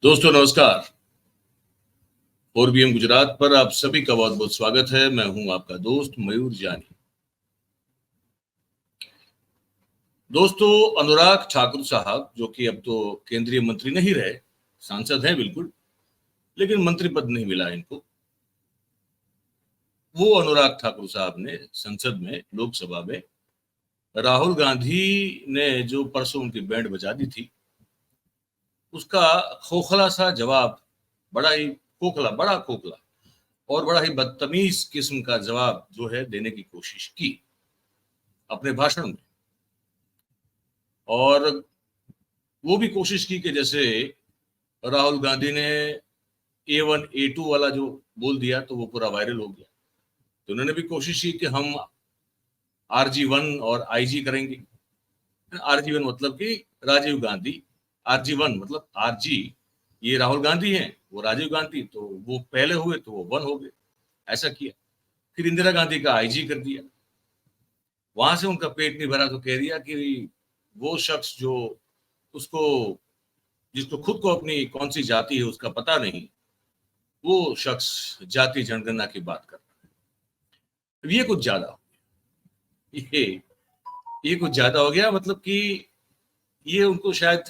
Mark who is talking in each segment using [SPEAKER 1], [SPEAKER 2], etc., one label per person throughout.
[SPEAKER 1] दोस्तों नमस्कार। 4BM गुजरात पर आप सभी का बहुत बहुत स्वागत है। मैं हूं आपका दोस्त मयूर जानी। दोस्तों, अनुराग ठाकुर साहब जो कि अब तो केंद्रीय मंत्री नहीं रहे, सांसद हैं बिल्कुल, लेकिन मंत्री पद नहीं मिला इनको। वो अनुराग ठाकुर साहब ने संसद में, लोकसभा में, राहुल गांधी ने जो परसों उनकी बैंड बजा दी थी, उसका खोखला सा जवाब, बड़ा खोखला और बड़ा ही बदतमीज किस्म का जवाब जो है देने की कोशिश की अपने भाषण में। और वो भी कोशिश की कि जैसे राहुल गांधी ने A1 A2 वाला जो बोल दिया तो वो पूरा वायरल हो गया, तो उन्होंने भी कोशिश की कि हम RG1 और IG करेंगे। RG1 मतलब कि राजीव गांधी, RG1 मतलब RG ये राहुल गांधी हैं, वो राजीव गांधी, तो वो पहले हुए तो वो 1 हो गए, ऐसा किया। फिर इंदिरा गांधी का IG कर दिया। वहां से उनका पेट नहीं भरा तो कह दिया कि वो शख्स जो जिसको खुद को अपनी कौन सी जाति है उसका पता नहीं, वो शख्स जाति जनगणना की बात कर रहा है। ये कुछ ज्यादा हो गया, ये कुछ ज्यादा हो गया। मतलब कि ये उनको शायद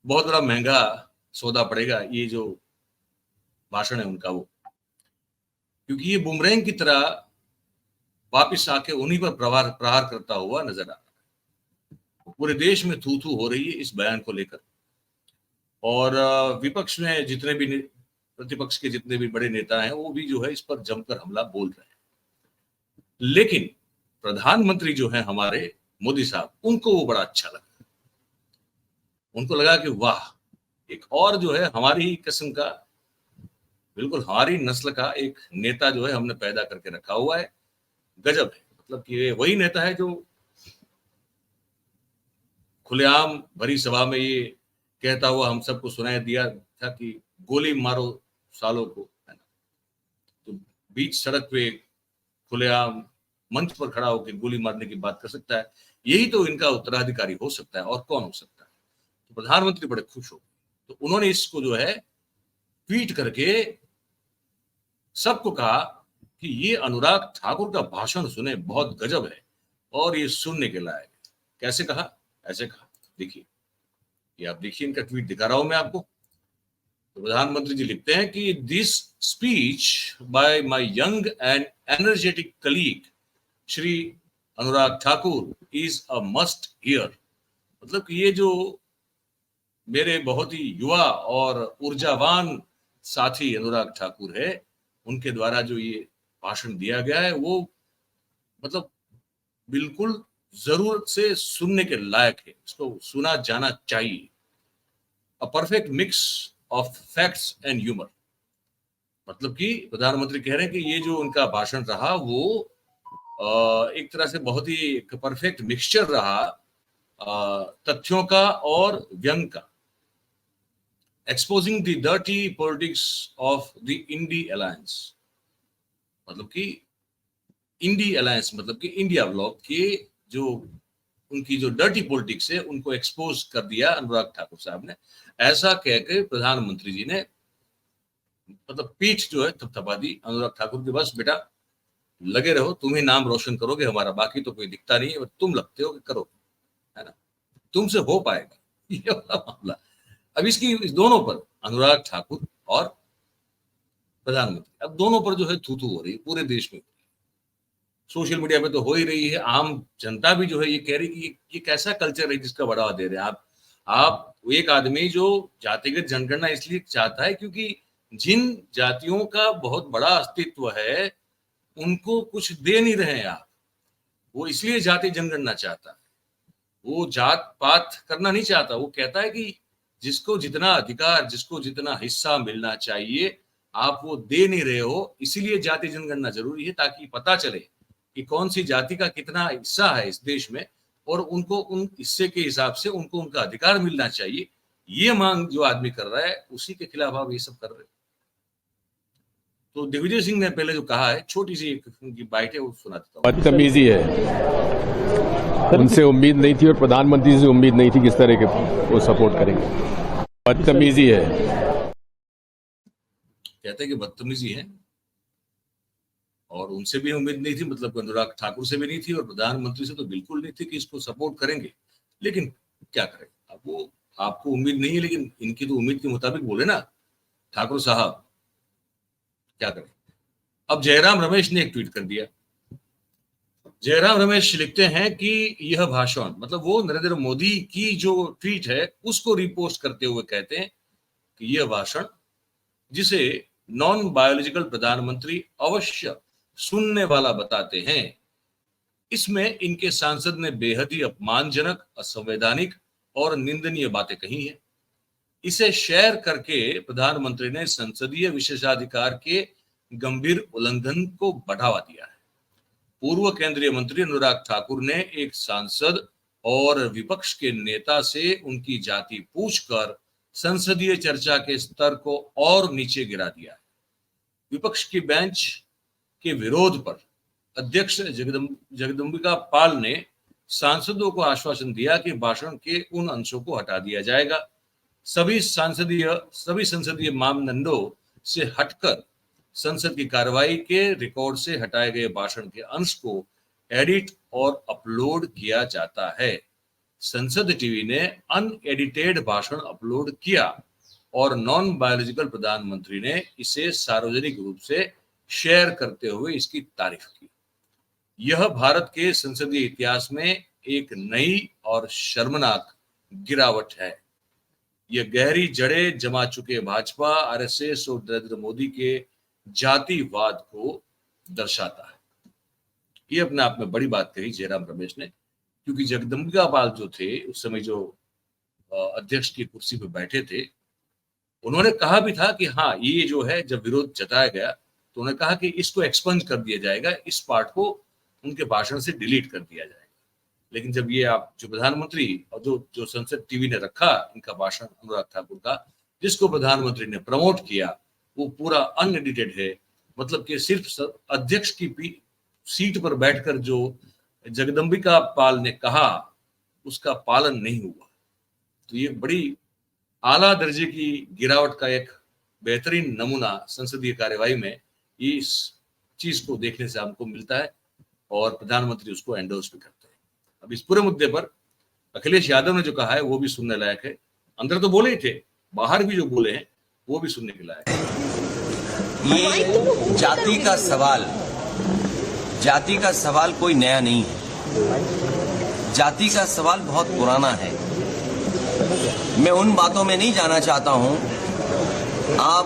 [SPEAKER 1] बहुत बड़ा महंगा सौदा पड़ेगा, ये जो भाषण है उनका वो, क्योंकि ये बुमरैंग की तरह वापिस आके उन्हीं पर प्रहार करता हुआ नजर आ रहा है। पूरे देश में थू थू हो रही है इस बयान को लेकर, और विपक्ष में जितने भी प्रतिपक्ष के जितने भी बड़े नेता हैं वो भी जो है इस पर जमकर हमला बोल रहे हैं। लेकिन प्रधानमंत्री जो है हमारे मोदी साहब, उनको वो बड़ा अच्छा लगा। उनको लगा कि वाह, एक और जो है हमारी किस्म का, बिल्कुल हमारी नस्ल का एक नेता जो है हमने पैदा करके रखा हुआ है। गजब है। मतलब कि ये वही नेता है जो खुलेआम भरी सभा में ये कहता हुआ हम सबको सुनाई दिया था कि गोली मारो सालों को, है ना। तो बीच सड़क पे खुलेआम मंच पर खड़ा होकर गोली मारने की बात कर सकता है। यही तो इनका उत्तराधिकारी हो सकता है, और कौन हो सकता है। तो प्रधानमंत्री बड़े खुश हो गए, तो उन्होंने इसको जो है ट्वीट करके सबको कहा कि ये अनुराग ठाकुर का भाषण सुने, बहुत गजब है और ये सुनने के लायक है। कैसे कहा? ऐसे कहा, देखिए, ये आप देखिए, इनका ट्वीट दिखा रहा हूं मैं आपको। तो प्रधानमंत्री जी लिखते हैं कि this speech bye my young and energetic colleague Shri Anurag Thakur is a must here. मतलब कि ये जो मेरे बहुत ही युवा और ऊर्जावान साथी अनुराग ठाकुर है, उनके द्वारा जो ये भाषण दिया गया है वो मतलब बिल्कुल जरूरत से सुनने के लायक है, इसको सुना जाना चाहिए। A perfect mix of facts and humour. मतलब कि प्रधानमंत्री कह रहे हैं कि ये जो उनका भाषण रहा वो एक तरह से बहुत ही परफेक्ट मिक्सचर रहा तथ्यों का और व्यंग का। Exposing the dirty politics of the INDI alliance. मतलब कि इंडी अलायंस मतलब कि इंडिया ब्लॉक के जो उनकी जो डर्टी पॉलिटिक्स है उनको एक्सपोज कर दिया अनुराग ठाकुर साहब ने। ऐसा कहकर प्रधानमंत्री जी ने मतलब पीठ जो है थपथपा दी अनुराग ठाकुर के। बस बेटा लगे रहो, तुम ही नाम रोशन करोगे हमारा, बाकी तो कोई दिखता नहीं है, तुम लगते हो कि करो, है ना, तुमसे हो पाएगा। ये वाला मामला अब इस दोनों पर, अनुराग ठाकुर और प्रधानमंत्री, अब दोनों पर जो है थू थू हो रही है पूरे देश में। सोशल मीडिया पे तो हो ही रही है। आम जनता भी जो है ये कह रही है कि ये कैसा कल्चर है जिसका बढ़ावा दे रहे हैं आप। एक आदमी जो जातिगत जनगणना इसलिए चाहता है क्योंकि जिन जातियों का बहुत बड़ा अस्तित्व है उनको कुछ दे नहीं रहे हैं आप, वो इसलिए जाति जनगणना चाहता है। वो जात पात करना नहीं चाहता। वो कहता है कि जिसको जितना अधिकार, जिसको जितना हिस्सा मिलना चाहिए आप वो दे नहीं रहे हो, इसीलिए जाति जनगणना जरूरी है, ताकि पता चले कि कौन सी जाति का कितना हिस्सा है इस देश में, और उनको उन हिस्से के हिसाब से उनको उनका अधिकार मिलना चाहिए। ये मांग जो आदमी कर रहा है उसी के खिलाफ आप ये सब कर रहे हैं। तो दिग्विजय सिंह ने पहले जो कहा है, छोटी सी उनकी बाइट है, वो सुना देता हूं।
[SPEAKER 2] बदतमीजी है, उनसे उम्मीद नहीं थी और प्रधानमंत्री से उम्मीद नहीं थी किस तरह के वो सपोर्ट करेंगे। बदतमीजी है।
[SPEAKER 1] कहते हैं कि बदतमीजी है, और उनसे भी उम्मीद नहीं थी, मतलब अनुराग ठाकुर से भी नहीं थी, और प्रधानमंत्री से तो बिल्कुल नहीं थी कि इसको सपोर्ट करेंगे। लेकिन क्या करें, अब वो आपको उम्मीद नहीं है, लेकिन इनकी तो उम्मीद के मुताबिक बोले ना ठाकुर साहब, क्या करें। अब जयराम रमेश ने एक ट्वीट कर दिया। जयराम रमेश लिखते हैं कि यह भाषण, मतलब वो नरेंद्र मोदी की जो ट्वीट है उसको रिपोस्ट करते हुए कहते हैं कि यह भाषण, जिसे नॉन बायोलॉजिकल प्रधानमंत्री अवश्य सुनने वाला बताते हैं, इसमें इनके सांसद ने बेहद ही अपमानजनक, असंवैधानिक और निंदनीय बातें कही हैं। इसे शेयर करके प्रधानमंत्री ने संसदीय विशेषाधिकार के गंभीर उल्लंघन को बढ़ावा दिया है। पूर्व केंद्रीय मंत्री अनुराग ठाकुर ने एक सांसद और विपक्ष के नेता से उनकी जाति पूछकर संसदीय चर्चा के स्तर को और नीचे गिरा दिया है। विपक्ष की बेंच के विरोध पर अध्यक्ष जगदम्बिका पाल ने सांसदों को आश्वासन दिया कि भाषण के उन अंशों को हटा दिया जाएगा। सभी संसदीय मानदंडों से हटकर संसद की कार्रवाई के रिकॉर्ड से हटाए गए भाषण के अंश को एडिट और अपलोड किया जाता है। संसद टीवी ने अनएडिटेड भाषण अपलोड किया और नॉन बायोलॉजिकल प्रधानमंत्री ने इसे सार्वजनिक रूप से शेयर करते हुए इसकी तारीफ की। यह भारत के संसदीय इतिहास में एक नई और शर्मनाक गिरावट है। यह गहरी जड़ें जमा चुके भाजपा, आरएसएस और नरेंद्र मोदी के जातिवाद को दर्शाता है। ये अपने आप में बड़ी बात कही जयराम रमेश ने, क्योंकि जगदम्बिका पाल जो थे उस समय जो अध्यक्ष की कुर्सी पर बैठे थे, उन्होंने कहा भी था कि हाँ, ये जो है, जब विरोध जताया गया तो उन्होंने कहा कि इसको एक्सपंज कर दिया जाएगा, इस पार्ट को उनके भाषण से डिलीट कर दिया जाएगा। लेकिन जब ये आप जो प्रधानमंत्री और जो संसद टीवी ने रखा इनका भाषण अनुराग ठाकुर का, जिसको प्रधानमंत्री ने प्रमोट किया, वो पूरा अनएडिटेड है। मतलब कि सिर्फ अध्यक्ष की सीट पर बैठकर जो जगदम्बिका पाल ने कहा उसका पालन नहीं हुआ। तो ये बड़ी आला दर्जे की गिरावट का एक बेहतरीन नमूना संसदीय कार्यवाही में इस चीज को देखने से हमको मिलता है, और प्रधानमंत्री उसको एंडोर्स भी करते हैं। अब इस पूरे मुद्दे पर अखिलेश यादव ने जो कहा है वो भी सुनने लायक है। अंदर तो बोले ही थे, बाहर भी जो बोले हैं वो भी सुनने के लायक है।
[SPEAKER 3] ये जाति का सवाल कोई नया नहीं है। जाति का सवाल बहुत पुराना है। मैं उन बातों में नहीं जाना चाहता हूं। आप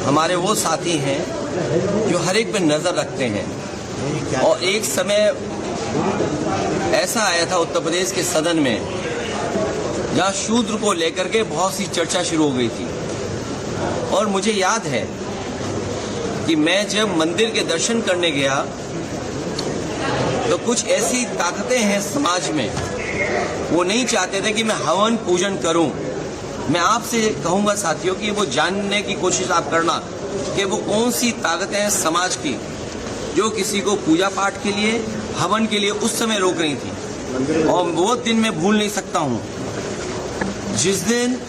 [SPEAKER 3] हमारे वो साथी हैं जो हर एक पे नजर रखते हैं, और एक समय ऐसा आया था उत्तर प्रदेश के सदन में जहां शूद्र को लेकर के बहुत सी चर्चा शुरू हो गई थी। और मुझे याद है कि मैं जब मंदिर के दर्शन करने गया तो कुछ ऐसी ताकतें हैं समाज में, वो नहीं चाहते थे कि मैं हवन पूजन करूं। मैं आपसे कहूंगा साथियों कि वो जानने की कोशिश आप करना कि वो कौन सी ताकतें हैं समाज की जो किसी को पूजा पाठ के लिए, हवन के लिए उस समय रोक रही थी। और वो दिन मैं भूल नहीं सकता हूं जिस दिन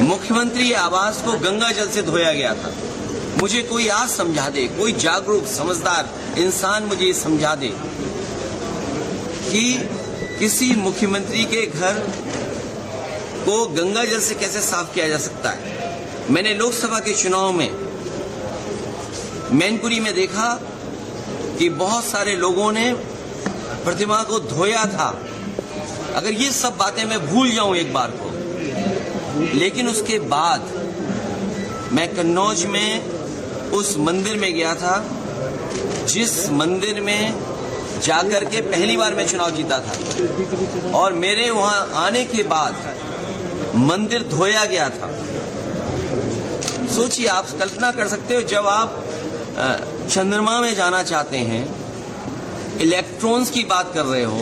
[SPEAKER 3] मुख्यमंत्री आवास को गंगा जल से धोया गया था। मुझे कोई आज समझा दे, कोई जागरूक समझदार इंसान मुझे समझा दे कि किसी मुख्यमंत्री के घर को गंगा जल से कैसे साफ किया जा सकता है। मैंने लोकसभा के चुनाव में मैनपुरी में देखा कि बहुत सारे लोगों ने प्रतिमा को धोया था। अगर ये सब बातें मैं भूल जाऊं एक बार को, लेकिन उसके बाद मैं कन्नौज में उस मंदिर में गया था जिस मंदिर में जाकर के पहली बार मैं चुनाव जीता था, और मेरे वहां आने के बाद मंदिर धोया गया था। सोचिए, आप कल्पना कर सकते हो, जब आप चंद्रमा में जाना चाहते हैं, इलेक्ट्रॉन्स की बात कर रहे हो,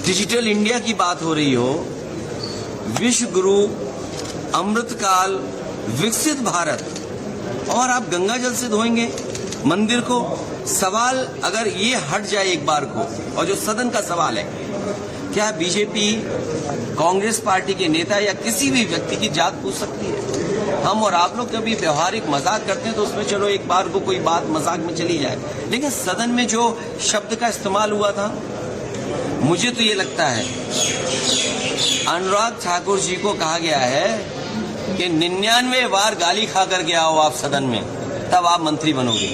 [SPEAKER 3] डिजिटल इंडिया की बात हो रही हो, विश्व गुरु, अमृतकाल, विकसित भारत, और आप गंगा जल से धोएंगे मंदिर को। सवाल अगर ये हट जाए एक बार को, और जो सदन का सवाल है क्या बीजेपी कांग्रेस पार्टी के नेता या किसी भी व्यक्ति की जात पूछ सकती है? हम और आप लोग कभी व्यवहारिक मजाक करते हैं तो उसमें चलो एक बार को कोई बात मजाक में चली जाए, लेकिन सदन में जो शब्द का इस्तेमाल हुआ था, मुझे तो ये लगता है अनुराग ठाकुर जी को कहा गया है कि 99 बार गाली खा कर गया हो आप सदन में, तब आप मंत्री बनोगे।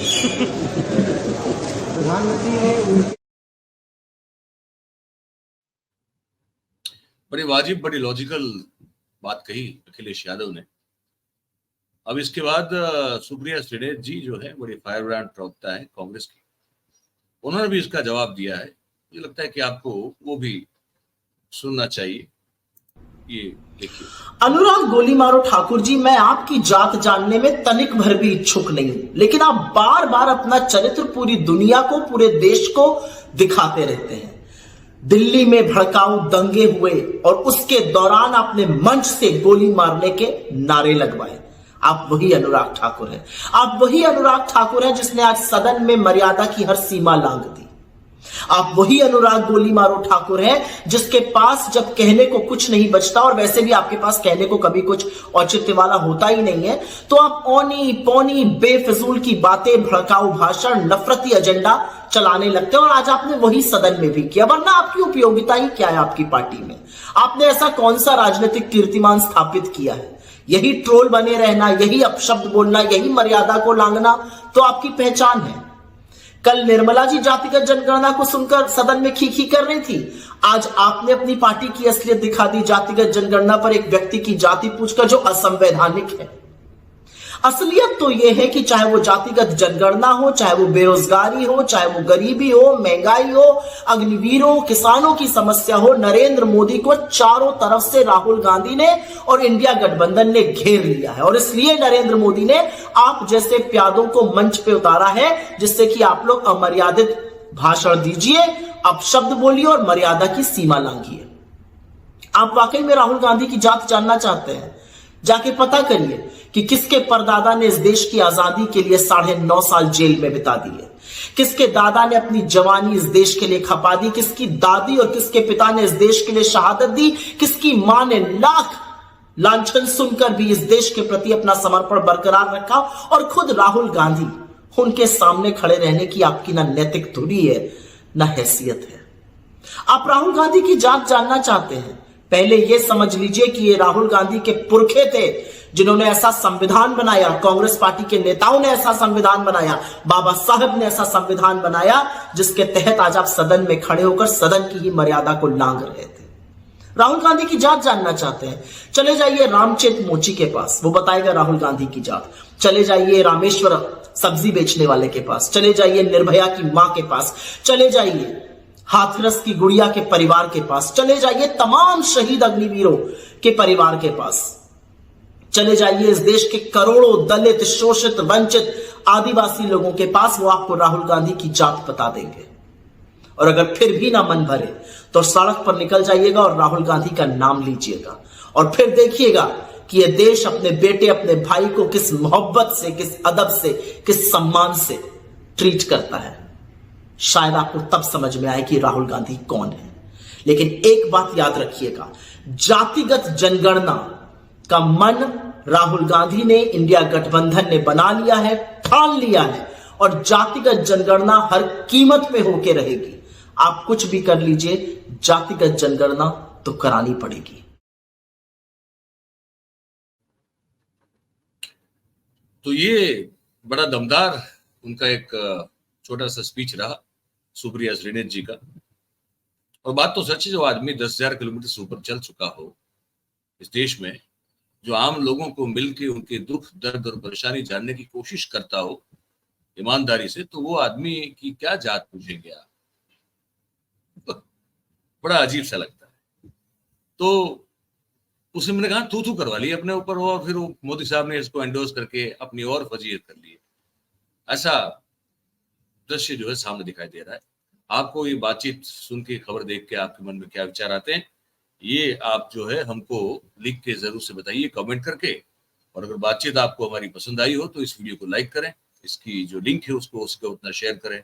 [SPEAKER 1] बड़ी वाजिब, बड़ी लॉजिकल बात कही अखिलेश यादव ने। अब इसके बाद सुप्रिया श्रीनेत जी जो है बड़ी फायर ब्रांड प्रवक्ता है कांग्रेस की, उन्होंने भी इसका जवाब दिया है। मुझे लगता है कि आपको वो भी सुनना चाहिए। ये देखिए।
[SPEAKER 2] अनुराग गोली मारो ठाकुर जी, मैं आपकी जात जानने में तनिक भर भी इच्छुक नहीं हूं, लेकिन आप बार बार अपना चरित्र पूरी दुनिया को, पूरे देश को दिखाते रहते हैं। दिल्ली में भड़काऊ दंगे हुए और उसके दौरान आपने मंच से गोली मारने के नारे लगवाए। आप वही अनुराग ठाकुर हैं। आप वही अनुराग ठाकुर हैं जिसने आज सदन में मर्यादा की हर सीमा लांघ दी। आप वही अनुराग गोली मारो ठाकुर हैं जिसके पास जब कहने को कुछ नहीं बचता, और वैसे भी आपके पास कहने को कभी कुछ औचित्य वाला होता ही नहीं है, तो आप औनी पौनी बेफिजूल की बातें, भड़काऊ भाषण, नफरती एजेंडा चलाने लगते हैं। और आज आपने वही सदन में भी किया, वरना आपकी उपयोगिता ही क्या है आपकी पार्टी में? आपने ऐसा कौन सा राजनीतिक कीर्तिमान स्थापित किया है? यही ट्रोल बने रहना, यही अपशब्द बोलना, यही मर्यादा को लांघना तो आपकी पहचान है। कल निर्मला जी जातिगत जनगणना को सुनकर सदन में खी कर रही थी, आज आपने अपनी पार्टी की असलियत दिखा दी जातिगत जनगणना पर एक व्यक्ति की जाति पूछकर, जो असंवैधानिक है। असलियत तो यह है कि चाहे वो जातिगत जनगणना हो, चाहे वो बेरोजगारी हो, चाहे वो गरीबी हो, महंगाई हो, अग्निवीर हो, किसानों की समस्या हो, नरेंद्र मोदी को चारों तरफ से राहुल गांधी ने और इंडिया गठबंधन ने घेर लिया है। और इसलिए नरेंद्र मोदी ने आप जैसे प्यादों को मंच पे उतारा है, जिससे कि आप लोग अमर्यादित भाषण दीजिए, अपशब्द बोलिए और मर्यादा की सीमा लांघिए। आप वाकई में राहुल गांधी की जात जानना चाहते हैं? जाके पता करिए कि किसके परदादा ने इस देश की आजादी के लिए 9.5 साल जेल में बिता दिए, किसके दादा ने अपनी जवानी इस देश के लिए खपा दी, किसकी दादी और किसके पिता ने इस देश के लिए शहादत दी, किसकी मां ने लाख लांछन सुनकर भी इस देश के प्रति अपना समर्पण बरकरार रखा। और खुद राहुल गांधी, उनके सामने खड़े रहने की आपकी ना नैतिक धुरी है, ना हैसियत है। आप राहुल गांधी की जात जानना चाहते हैं? पहले यह समझ लीजिए कि ये राहुल गांधी के पुरखे थे जिन्होंने ऐसा संविधान बनाया, कांग्रेस पार्टी के नेताओं ने ऐसा संविधान बनाया, बाबा साहब ने ऐसा संविधान बनाया, जिसके तहत आज आप सदन में खड़े होकर सदन की ही मर्यादा को लांघ रहे थे। राहुल गांधी की जात जानना चाहते हैं? चले जाइए रामचेत मोची के पास, वो बताएगा राहुल गांधी की जात। चले जाइए रामेश्वर सब्जी बेचने वाले के पास, चले जाइए निर्भया की मां के पास, चले जाइए हाथरस की गुड़िया के परिवार के पास, चले जाइए तमाम शहीद अग्निवीरों के परिवार के पास, चले जाइए इस देश के करोड़ों दलित, शोषित, वंचित, आदिवासी लोगों के पास। वो आपको राहुल गांधी की जात बता देंगे। और अगर फिर भी ना मन भरे तो सड़क पर निकल जाइएगा और राहुल गांधी का नाम लीजिएगा, और फिर देखिएगा कि यह देश अपने बेटे, अपने भाई को किस मोहब्बत से, किस अदब से, किस सम्मान से ट्रीट करता है। शायद आपको तब समझ में आए कि राहुल गांधी कौन है। लेकिन एक बात याद रखिएगा, जातिगत जनगणना का मन राहुल गांधी ने, इंडिया गठबंधन ने बना लिया है, ठान लिया है, और जातिगत जनगणना हर कीमत पे होके रहेगी। आप कुछ भी कर लीजिए, जातिगत जनगणना तो करानी पड़ेगी।
[SPEAKER 1] तो ये बड़ा दमदार उनका एक छोटा सा स्पीच रहा सुप्रिया श्रीनेत जी का। और बात तो सच है, जो आदमी 10,000 किलोमीटर से ऊपर चल चुका हो इस देश में, जो आम लोगों को मिलकर उनके दुख, दर्द और परेशानी जानने की कोशिश करता हो ईमानदारी से, तो वो आदमी की क्या जात पूछेंगे आप? बड़ा अजीब सा लगता है। तो उसने मैंने कहा तू करवा ली अपने ऊपर, और फिर वो मोदी साहब ने इसको एंडोर्स करके अपनी और फजीयत कर ली। ऐसा दृश्य जो है सामने दिखाई दे रहा है। आपको ये बातचीत सुन के, खबर देख के आपके मन में क्या विचार आते हैं, ये आप जो है हमको लिख के जरूर से बताइए, कमेंट करके। और अगर बातचीत आपको हमारी पसंद आई हो तो इस वीडियो को लाइक करें, इसकी जो लिंक है उसको उतना शेयर करें,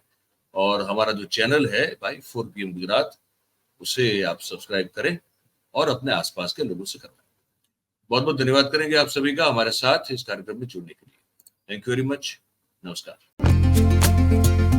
[SPEAKER 1] और हमारा जो चैनल है भाई 4 PM गुजरात, उसे आप सब्सक्राइब करें और अपने आसपास के लोगों से करवाएं। बहुत बहुत धन्यवाद करेंगे आप सभी का हमारे साथ इस कार्यक्रम में जुड़ने के लिए। Thank you very much. नमस्कार।